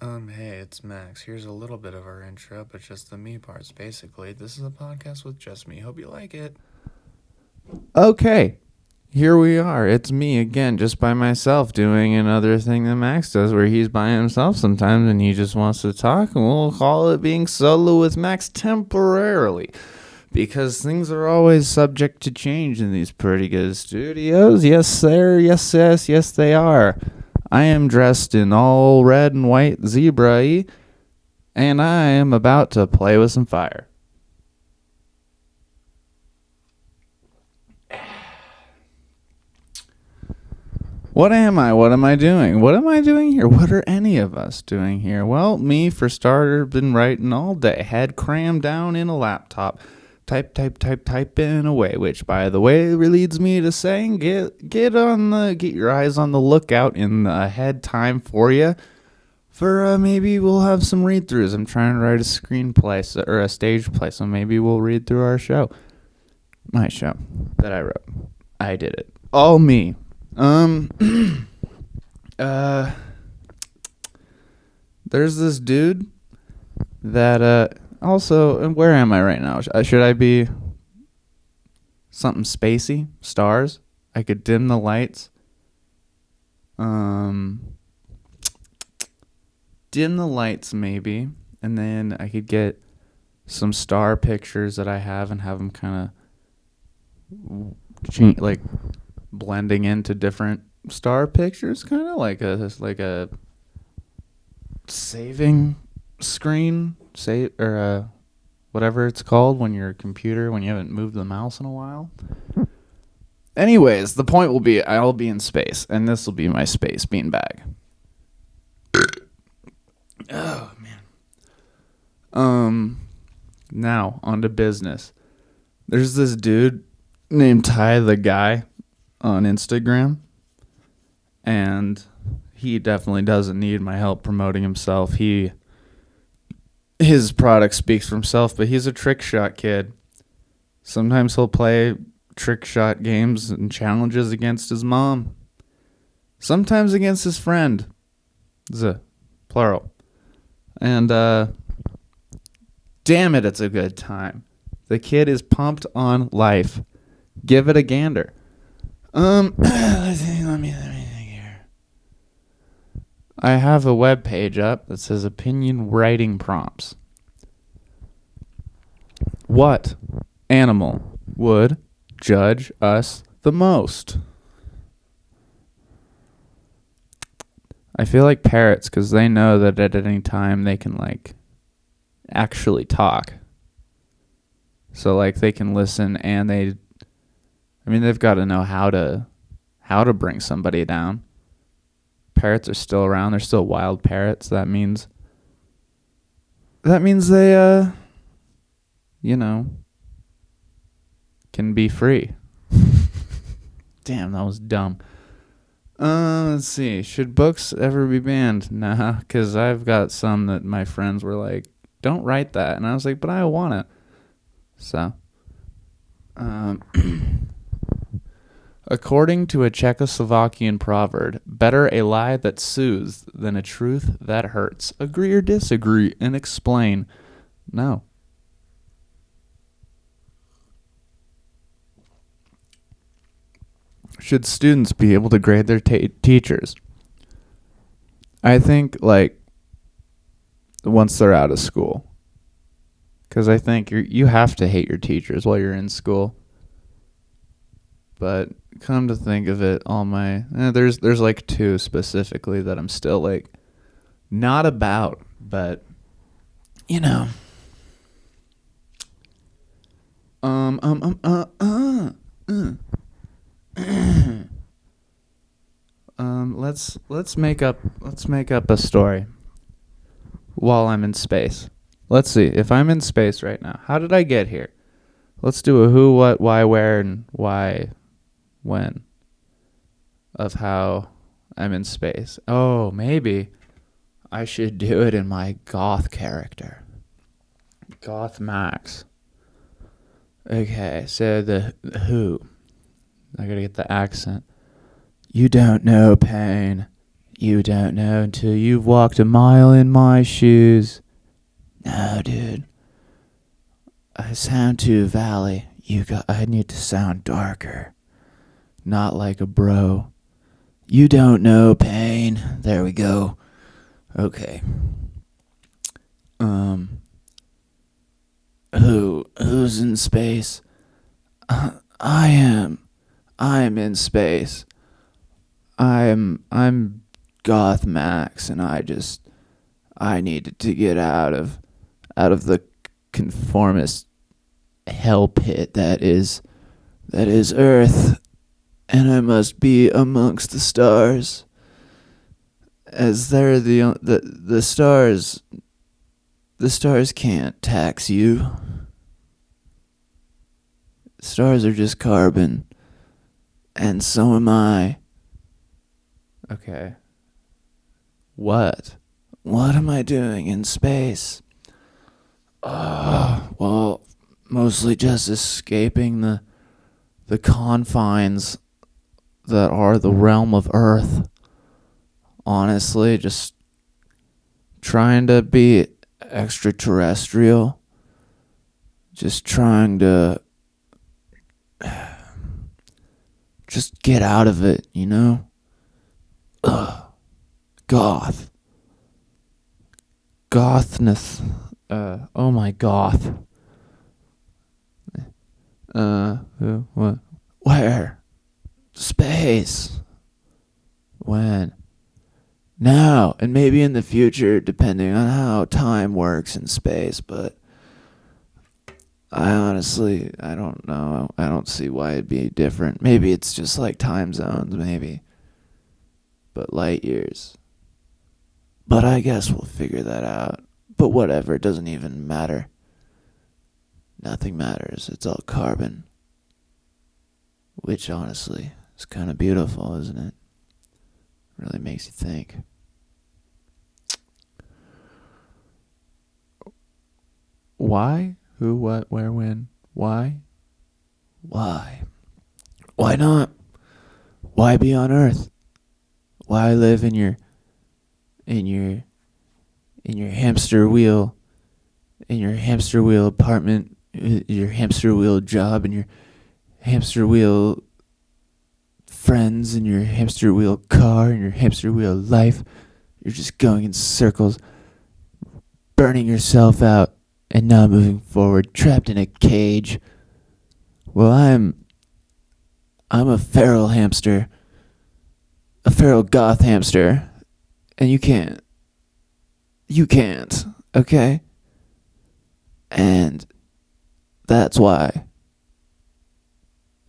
Hey, it's Max. Here's a little bit of our intro, but just the me parts. Basically, this is a podcast with just me. Hope you like it. Okay, here we are. It's me again, just by myself, doing another thing that Max does, where he's by himself sometimes and he just wants to talk, and we'll call it being solo with Max temporarily. Because things are always subject to change in these pretty good studios. Yes, sir. Yes, they are. I am dressed in all red and white zebra, and I am about to play with some fire. What am I? What am I doing? What am I doing here? What are any of us doing here? Well, me, for starter, been writing all day. Head crammed down in a laptop. Typing away, which, by the way, leads me to saying get your eyes on the lookout in the ahead time for you. For maybe we'll have some read-throughs. I'm trying to write a screenplay or a stage play, so maybe we'll read through our show. My show that I wrote. I did it. All me. There's this dude that also, where am I right now? Should I be something spacey? Stars? I could dim the lights. Dim the lights maybe, and then I could get some star pictures that I have and have them kind of like blending into different star pictures, kind of like a saving screen, or whatever it's called when your computer, when you haven't moved the mouse in a while. Anyways, the point will be I'll be in space, and this will be my space beanbag. Oh man. Now on to business. There's this dude named Ty the Guy on Instagram, and he definitely doesn't need my help promoting himself. His product speaks for himself, but he's a trick shot kid. Sometimes he'll play trick shot games and challenges against his mom. Sometimes against his friend. It's a plural. And damn it, it's a good time. The kid is pumped on life. Give it a gander. Let me think here. I have a web page up that says opinion writing prompts. What animal would judge us the most? I feel like parrots, because they know that at any time they can actually talk. So they can listen, and they've got to know how to bring somebody down. Parrots are still around. They're still wild parrots. That means they can be free. Damn, that was dumb. Let's see. Should books ever be banned? Nah, because I've got some that my friends were like, don't write that. And I was like, but I want it. So, according to a Czechoslovakian proverb, better a lie that soothes than a truth that hurts. Agree or disagree, and explain. No. Should students be able to grade their teachers? I think once they're out of school. Because I think you have to hate your teachers while you're in school. But come to think of it, there's two specifically that I'm still not about, but let's make up a story while I'm in space. Let's see, if I'm in space right now, how did I get here? Let's do a who, what, why, where, and why, when of how I'm in space. Oh, maybe I should do it in my goth character. Goth Max. Okay, so the who. I gotta get the accent. You don't know pain. You don't know until you've walked a mile in my shoes. No, dude. I sound too valley. I need to sound darker. Not like a bro. You don't know pain. There we go. Okay. Who's in space? I am. I'm in space. I'm Goth Max, and I needed to get out of the conformist hell pit that is Earth, and I must be amongst the stars, as they're the stars. The stars can't tax you. Stars are just carbon, and so am I. Okay. What? What am I doing in space? Well, mostly just escaping the confines that are the realm of Earth. Honestly, just trying to be extraterrestrial. Just trying to just get out of it, you know? Gothness. Oh my goth. Who? What? Where? Space. When? Now, and maybe in the future, depending on how time works in space, but I don't know. I don't see why it'd be different. Maybe it's just like time zones, maybe. But light years. But I guess we'll figure that out. But whatever, it doesn't even matter. Nothing matters. It's all carbon. Which, honestly, is kind of beautiful, isn't it? Really makes you think. Why? Who, what, where, when? Why? Why? Why not? Why be on Earth? Why live in your hamster wheel, in your hamster wheel apartment, your hamster wheel job, and your hamster wheel friends, and your hamster wheel car, and your hamster wheel life? You're just going in circles, burning yourself out, and not moving forward, trapped in a cage. Well, I'm a feral hamster, a feral goth hamster, and you can't, okay? And that's why.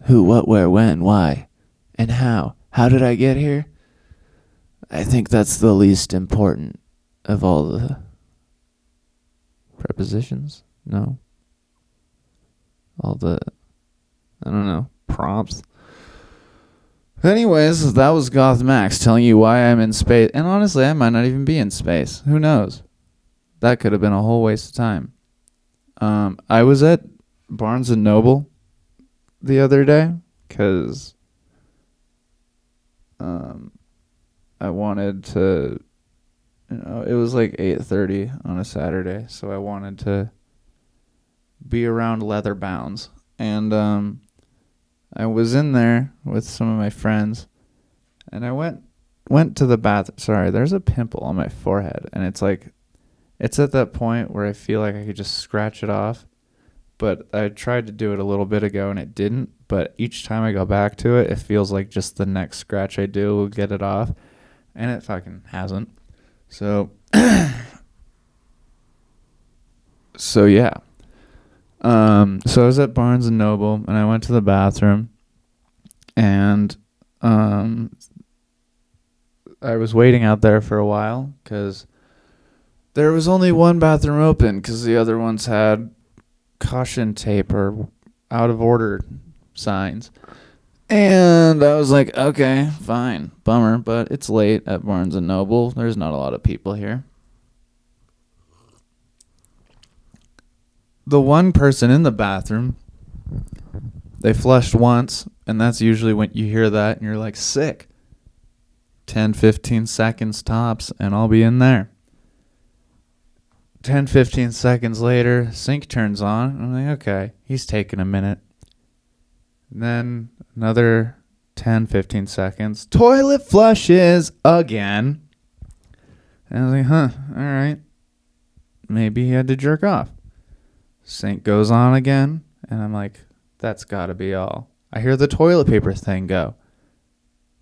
Who, what, where, when, why, and how. How did I get here? I think that's the least important of all the prepositions. No. All the, I don't know, prompts. Anyways, that was Goth Max telling you why I'm in space. And honestly, I might not even be in space. Who knows? That could have been a whole waste of time. I was at Barnes & Noble the other day because I wanted to, it was like 8:30 on a Saturday, so I wanted to be around leather bounds. And I was in there with some of my friends, and I went to the bathroom. Sorry, there's a pimple on my forehead, and it's at that point where I feel like I could just scratch it off. But I tried to do it a little bit ago, and it didn't. But each time I go back to it, it feels like just the next scratch I do will get it off, and it fucking hasn't. So, so yeah. So I was at Barnes & Noble, and I went to the bathroom, and I was waiting out there for a while because there was only one bathroom open because the other ones had caution tape or out of order signs. And I was like, okay, fine, bummer, but it's late at Barnes & Noble. There's not a lot of people here. The one person in the bathroom, they flushed once, and that's usually when you hear that and you're like, sick. 10, 15 seconds tops, and I'll be in there. 10, 15 seconds later, sink turns on. I'm like, okay, he's taking a minute. And then another 10, 15 seconds. Toilet flushes again. And I was like, huh, all right. Maybe he had to jerk off. Sink goes on again. And I'm like, that's got to be all. I hear the toilet paper thing go.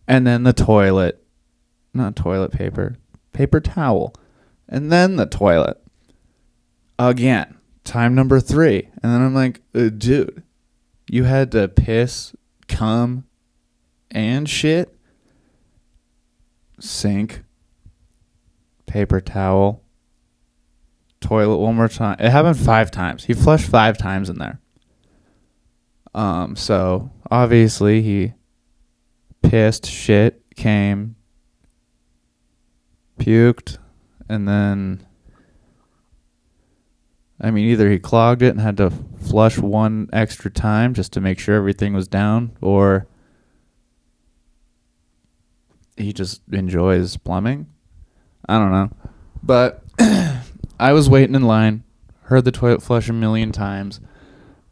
And then the not toilet paper, paper towel. And then the toilet. Again, time number 3. And then I'm like, dude, you had to piss, cum, and shit. Sink, paper towel, toilet one more time. It happened 5 times. He flushed 5 times in there. So obviously he pissed, shit, came, puked, and then, I mean, either he clogged it and had to flush one extra time just to make sure everything was down, or he just enjoys plumbing. I don't know. But I was waiting in line, heard the toilet flush a million times,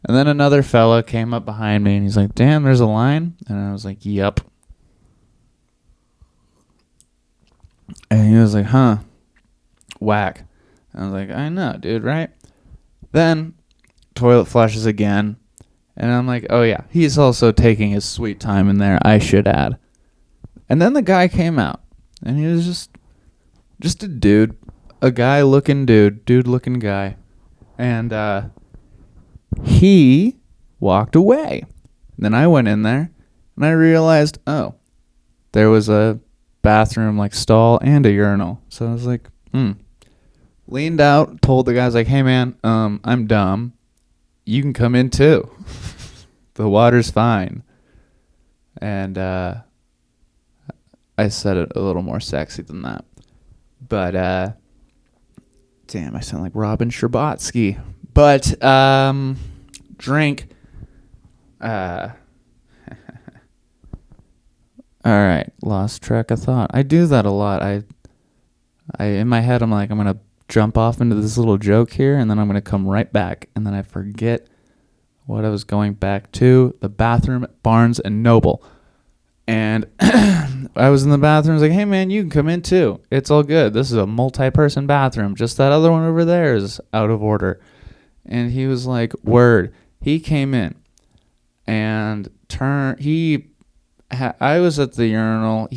and then another fella came up behind me and he's like, damn, there's a line? And I was like, yep. And he was like, huh, whack. I was like, I know, dude, right? Then toilet flushes again, and I'm like, oh yeah, he's also taking his sweet time in there, I should add. And then the guy came out, and he was just a dude, a guy-looking dude-looking guy. And he walked away. Then I went in there, and I realized, oh, there was a bathroom, like, stall and a urinal. So I was like, Leaned out, told the guys, like, hey, man, I'm dumb. You can come in, too. The water's fine. And I said it a little more sexy than that. But, damn, I sound like Robin Scherbatsky. But, drink. All right, lost track of thought. I do that a lot. I in my head, I'm like, I'm going to jump off into this little joke here, and then I'm going to come right back. And then I forget what I was going back to. The bathroom at Barnes and Noble. And I was in the bathroom. I was like, hey, man, you can come in, too. It's all good. This is a multi-person bathroom. Just that other one over there is out of order. And he was like, word. He came in and I was at the urinal.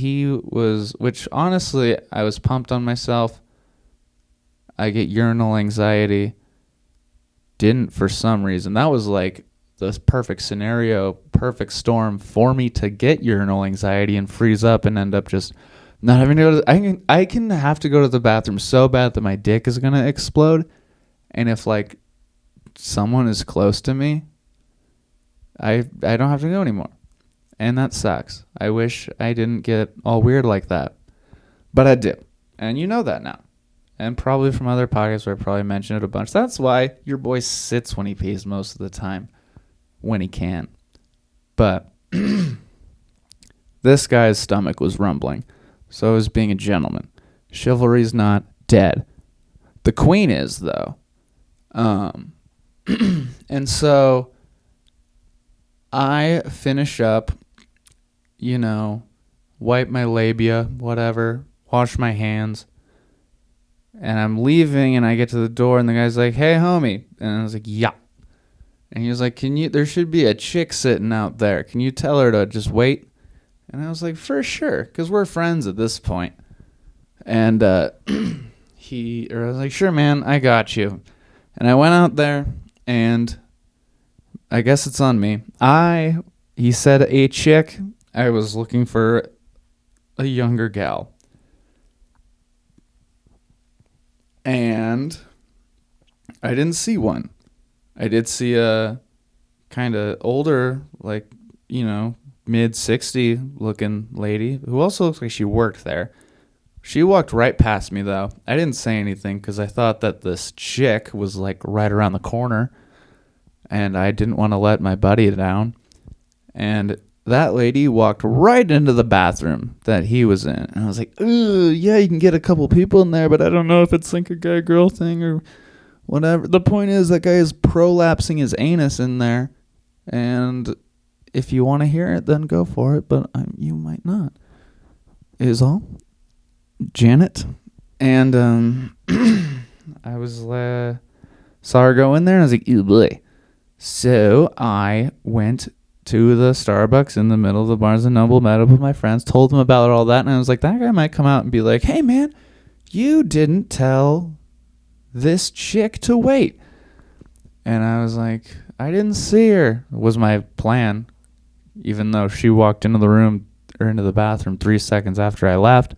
Which honestly, I was pumped on myself. I get urinal anxiety. Didn't for some reason. That was like the perfect scenario, perfect storm for me to get urinal anxiety and freeze up and end up just not having to go to I can have to go to the bathroom so bad that my dick is going to explode. And if like someone is close to me, I don't have to go anymore. And that sucks. I wish I didn't get all weird like that. But I did. And you know that now. And probably from other podcasts where I probably mentioned it a bunch. That's why your boy sits when he pees most of the time. When he can. But this guy's stomach was rumbling. So I was being a gentleman. Chivalry's not dead. The queen is, though. And so I finish up, wipe my labia, whatever, wash my hands. And I'm leaving, and I get to the door, and the guy's like, hey, homie. And I was like, yeah. And he was like, there should be a chick sitting out there. Can you tell her to just wait? And I was like, for sure, because we're friends at this point. And I was like, sure, man, I got you. And I went out there, and I guess it's on me. He said a chick. I was looking for a younger gal. And I didn't see one. I did see a kind of older, like, mid-60 looking lady who also looks like she worked there. She walked right past me, though. I didn't say anything because I thought that this chick was, like, right around the corner. And I didn't want to let my buddy down. And that lady walked right into the bathroom that he was in. And I was like, ooh, yeah, you can get a couple people in there, but I don't know if it's like a guy-girl thing or whatever. The point is that guy is prolapsing his anus in there. And if you want to hear it, then go for it, but you might not. Is all. Janet. And I was saw her go in there, and I was like, ew, boy. So I went to the Starbucks in the middle of the Barnes & Noble, met up with my friends, told them about all that, and I was like, that guy might come out and be like, hey, man, you didn't tell this chick to wait. And I was like, I didn't see her, was my plan, even though she walked into the room or into the bathroom 3 seconds after I left.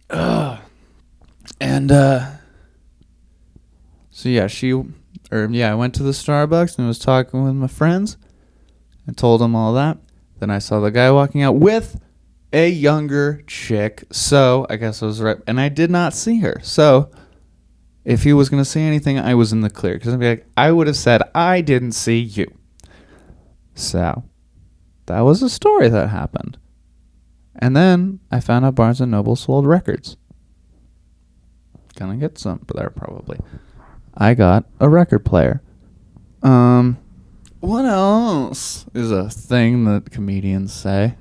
And so yeah, I went to the Starbucks and was talking with my friends and told them all that. Then I saw the guy walking out with a younger chick. So I guess I was right. And I did not see her. So if he was going to say anything, I was in the clear. Because I would have said, I didn't see you. So that was a story that happened. And then I found out Barnes & Noble sold records. Gonna get some there probably. I got a record player. What else is a thing that comedians say?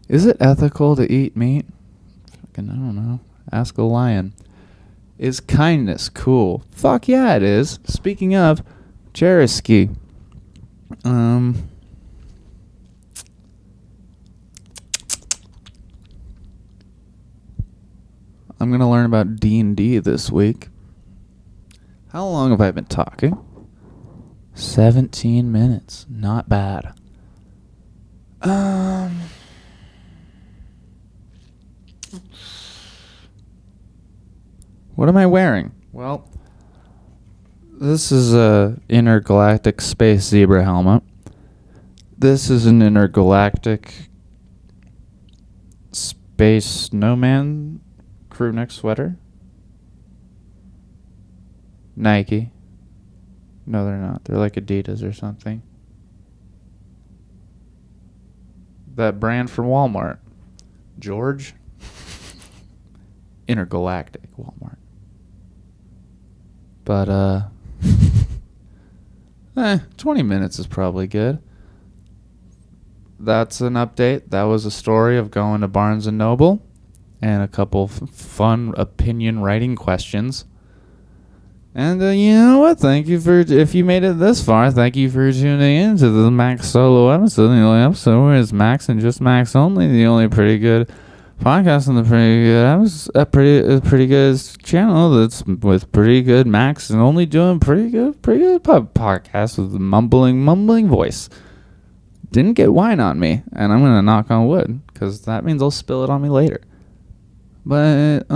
Is it ethical to eat meat? Fucking, I don't know. Ask a lion. Is kindness cool? Fuck yeah, it is. Speaking of, Cherokee. I'm going to learn about D&D this week. How long have I been talking? 17 minutes. Not bad. What am I wearing? Well, this is a intergalactic space zebra helmet. This is an intergalactic space snowman crew neck sweater. Nike. No, they're not. They're like Adidas or something. That brand from Walmart. George? Intergalactic Walmart. But, 20 minutes is probably good. That's an update. That was a story of going to Barnes & Noble and a couple fun opinion writing questions. And you know what? Thank you for, if you made it this far, thank you for tuning in to the Max solo episode. The only episode where it's Max and just Max only. The only pretty good podcast on the pretty good channel that's with pretty good Max and only doing pretty good podcast with the mumbling voice. Didn't get wine on me, and I'm gonna knock on wood because that means I'll spill it on me later. But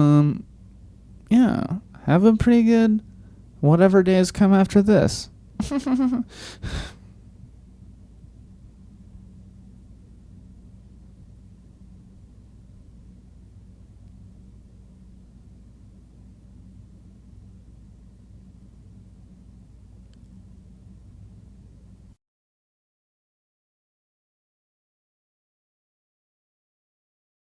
yeah, have a pretty good whatever days come after this.